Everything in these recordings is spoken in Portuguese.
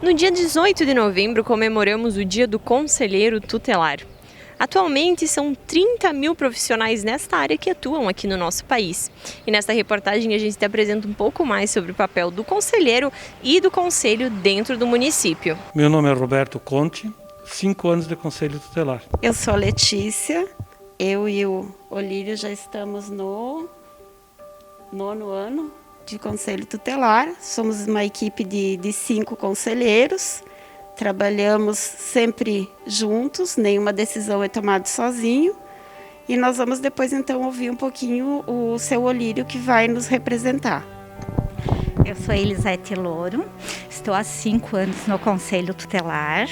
No dia 18 de novembro, comemoramos o Dia do Conselheiro Tutelar. Atualmente, são 30 mil profissionais nesta área que atuam aqui no nosso país. E nesta reportagem, a gente te apresenta um pouco mais sobre o papel do conselheiro e do conselho dentro do município. Meu nome é Roberto Conte, 5 anos de Conselho Tutelar. Eu sou a Letícia, eu e o Olírio já estamos no 9º ano de Conselho Tutelar. Somos uma equipe de 5 conselheiros, trabalhamos sempre juntos, nenhuma decisão é tomada sozinho. E nós vamos depois então ouvir um pouquinho o seu Olírio, que vai nos representar. Eu sou Elisete Louro, estou há 5 anos no Conselho Tutelar,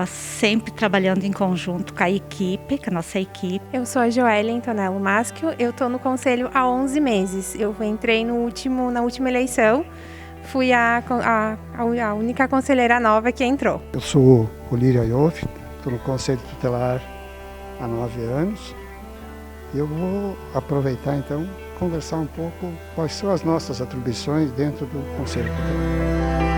sempre trabalhando em conjunto com a equipe, com a nossa equipe. Eu sou a Joellen Tonello Maschio, eu estou no Conselho há 11 meses. Eu entrei na última eleição, fui a única conselheira nova que entrou. Eu sou Olírio Aiof, estou no Conselho Tutelar há 9 anos. Eu vou aproveitar então conversar um pouco quais são as nossas atribuições dentro do Conselho Tutelar.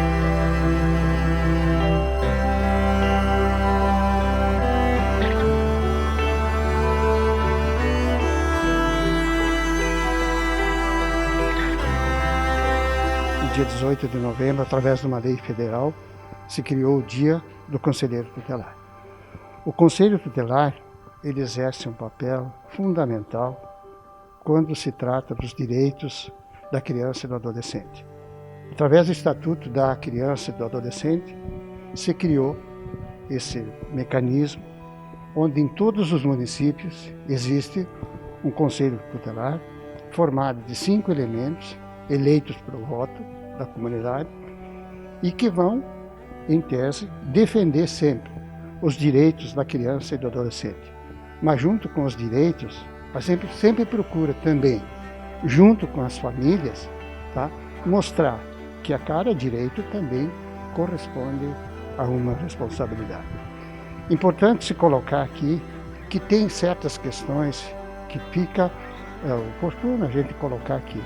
No dia 18 de novembro, através de uma lei federal, se criou o Dia do Conselheiro Tutelar. O Conselho Tutelar, ele exerce um papel fundamental quando se trata dos direitos da criança e do adolescente. Através do Estatuto da Criança e do Adolescente, se criou esse mecanismo onde em todos os municípios existe um Conselho Tutelar formado de 5 elementos eleitos pelo voto da comunidade e que vão, em tese, defender sempre os direitos da criança e do adolescente. Mas junto com os direitos, mas sempre procura também, junto com as famílias, tá, mostrar que a cada direito também corresponde a uma responsabilidade. Importante se colocar aqui que tem certas questões que fica oportuno a gente colocar aqui.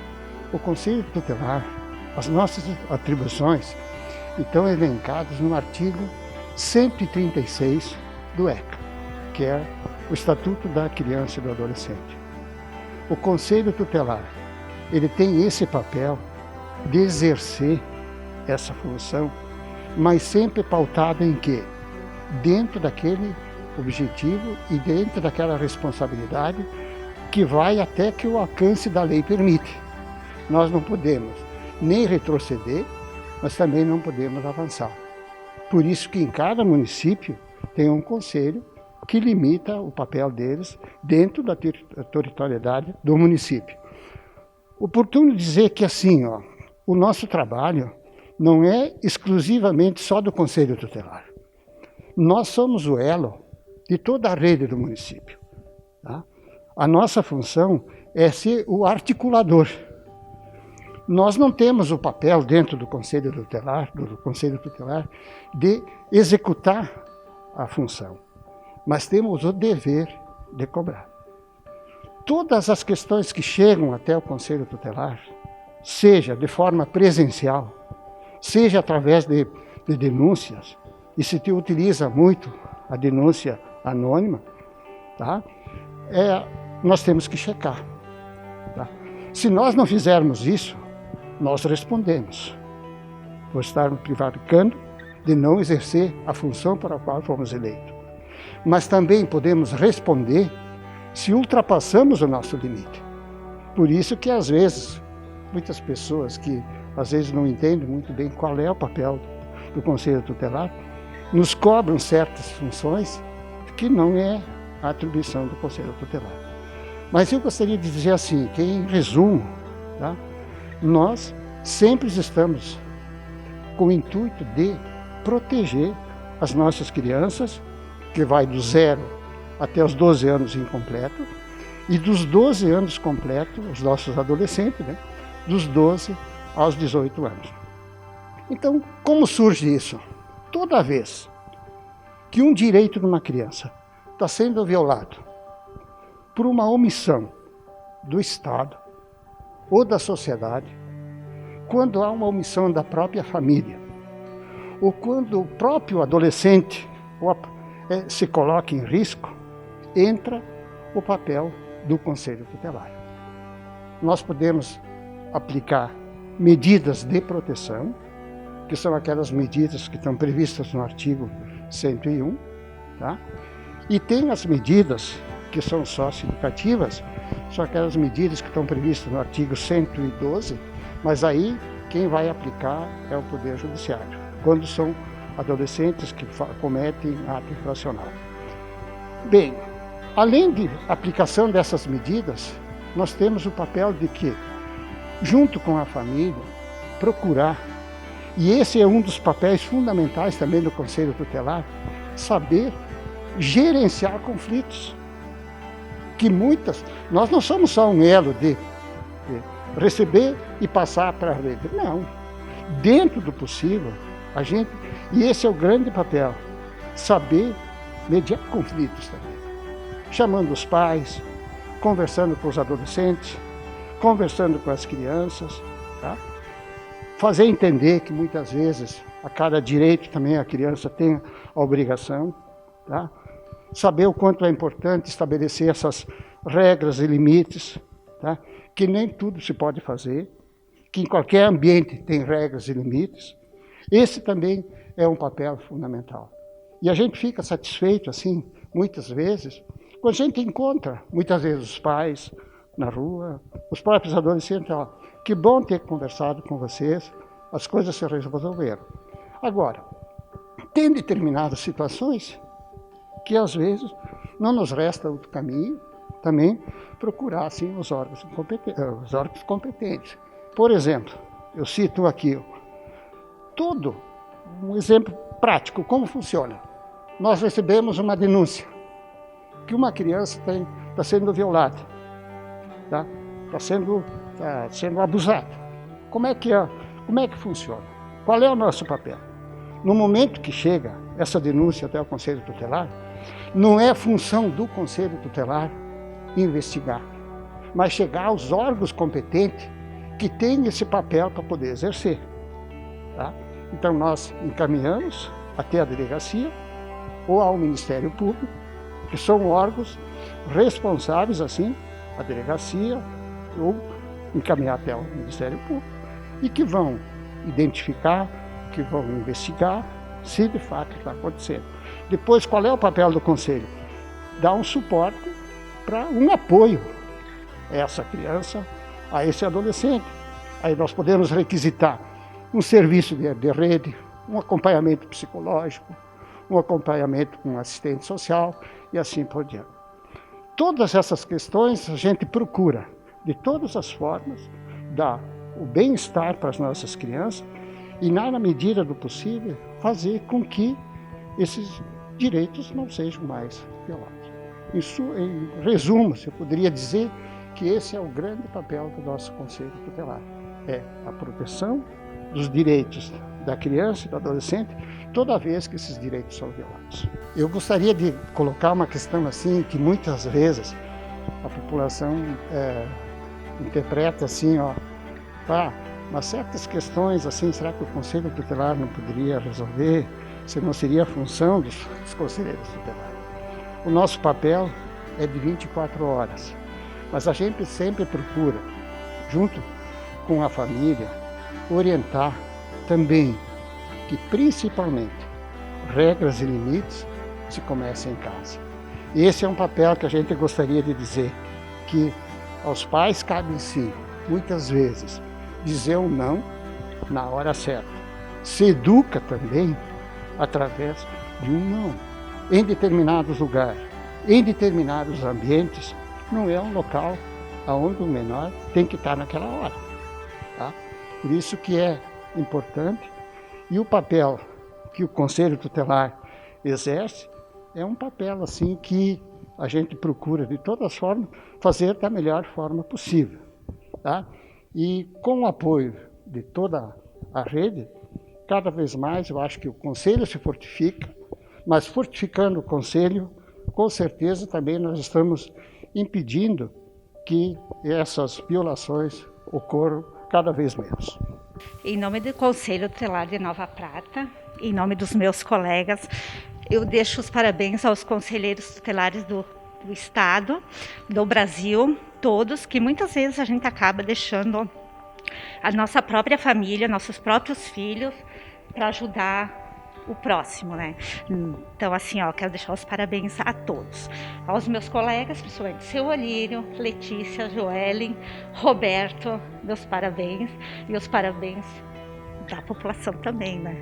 O Conselho Tutelar, as nossas atribuições estão elencadas no artigo 136 do ECA, que é o Estatuto da Criança e do Adolescente. O Conselho Tutelar, ele tem esse papel de exercer essa função, mas sempre pautado em quê? Dentro daquele objetivo e dentro daquela responsabilidade que vai até que o alcance da lei permite. Nós não podemos nem retroceder, mas também não podemos avançar. Por isso que em cada município tem um conselho que limita o papel deles dentro da territorialidade do município. Oportuno dizer que assim, o nosso trabalho não é exclusivamente só do Conselho Tutelar. Nós somos o elo de toda a rede do município. Tá? A nossa função é ser o articulador. Nós não temos o papel dentro do Conselho Tutelar, de executar a função, mas temos o dever de cobrar. Todas as questões que chegam até o Conselho Tutelar, seja de forma presencial, seja através de denúncias, e se utiliza muito a denúncia anônima, tá? Nós temos que checar. Tá? Se nós não fizermos isso, nós respondemos por estarmos prevaricando de não exercer a função para a qual fomos eleitos. Mas também podemos responder se ultrapassamos o nosso limite. Por isso que, às vezes, muitas pessoas que às vezes não entendem muito bem qual é o papel do Conselho Tutelar, nos cobram certas funções que não é a atribuição do Conselho Tutelar. Mas eu gostaria de dizer assim, que em resumo, tá, nós sempre estamos com o intuito de proteger as nossas crianças, que vai do 0 até os 12 anos incompleto, e dos 12 anos completos, os nossos adolescentes, né, dos 12 aos 18 anos. Então, como surge isso? Toda vez que um direito de uma criança está sendo violado por uma omissão do Estado ou da sociedade, quando há uma omissão da própria família, ou quando o próprio adolescente se coloca em risco, entra o papel do Conselho Tutelar. Nós podemos aplicar medidas de proteção, que são aquelas medidas que estão previstas no artigo 101, tá? E tem as medidas que são socioeducativas, são aquelas medidas que estão previstas no artigo 112, mas aí quem vai aplicar é o Poder Judiciário, quando são adolescentes que cometem ato infracional. Bem, além de aplicação dessas medidas, nós temos o papel de que, junto com a família, procurar, e esse é um dos papéis fundamentais também do Conselho Tutelar, saber gerenciar conflitos. Que nós não somos só um elo de receber e passar para a rede. Não. Dentro do possível, e esse é o grande papel, saber mediar conflitos também. Chamando os pais, conversando com os adolescentes, conversando com as crianças, tá? Fazer entender que muitas vezes a cada direito também a criança tem a obrigação, tá? Saber o quanto é importante estabelecer essas regras e limites, tá? Que nem tudo se pode fazer, que em qualquer ambiente tem regras e limites. Esse também é um papel fundamental. E a gente fica satisfeito, assim, muitas vezes, quando a gente encontra, muitas vezes, os pais na rua, os próprios adolescentes, ó, que bom ter conversado com vocês, as coisas se resolveram. Agora, tem determinadas situações que, às vezes, não nos resta outro caminho, também procurar, assim, os órgãos competentes. Por exemplo, eu cito aqui, um exemplo prático, como funciona. Nós recebemos uma denúncia que uma criança está sendo violada, tá? Está sendo abusada. Como é que funciona? Qual é o nosso papel? No momento que chega essa denúncia até o Conselho Tutelar, não é função do Conselho Tutelar investigar, mas chegar aos órgãos competentes que têm esse papel para poder exercer, tá? Então nós encaminhamos até a delegacia ou ao Ministério Público, que são órgãos responsáveis, assim, a delegacia ou encaminhar até o Ministério Público, e que vão identificar, que vão investigar se de fato está acontecendo. Depois, qual é o papel do Conselho? Dar um suporte para um apoio a essa criança, a esse adolescente. Aí nós podemos requisitar um serviço de rede, um acompanhamento psicológico, um acompanhamento com assistente social e assim por diante. Todas essas questões a gente procura, de todas as formas, dar o bem-estar para as nossas crianças e, na medida do possível, fazer com que esses direitos não sejam mais violados. Em resumo, eu poderia dizer que esse é o grande papel do nosso Conselho Tutelar. É a proteção dos direitos da criança e do adolescente, toda vez que esses direitos são violados. Eu gostaria de colocar uma questão assim, que muitas vezes a população interpreta assim, mas certas questões assim, será que o Conselho Tutelar não poderia resolver? Se não seria a função dos conselheiros tutelares? O nosso papel é de 24 horas, mas a gente sempre procura, junto com a família, orientar também que, principalmente, regras e limites se comecem em casa. Esse é um papel que a gente gostaria de dizer, que aos pais cabe sim, muitas vezes, dizer um não na hora certa. Se educa também através de um não. Em determinados lugares, em determinados ambientes, não é um local onde o menor tem que estar naquela hora. Tá? Por isso que é importante, e o papel que o Conselho Tutelar exerce é um papel assim que a gente procura, de todas as formas, fazer da melhor forma possível. Tá? E com o apoio de toda a rede, cada vez mais eu acho que o Conselho se fortifica, mas fortificando o Conselho, com certeza também nós estamos impedindo que essas violações ocorram cada vez menos. Em nome do Conselho Tutelar de Nova Prata, em nome dos meus colegas, eu deixo os parabéns aos conselheiros tutelares do Estado, do Brasil, todos, que muitas vezes a gente acaba deixando a nossa própria família, nossos próprios filhos, para ajudar o próximo, né? Então, assim, quero deixar os parabéns a todos. Aos meus colegas, principalmente seu Olírio, Letícia, Joellen, Roberto, meus parabéns. E os parabéns da população também, né?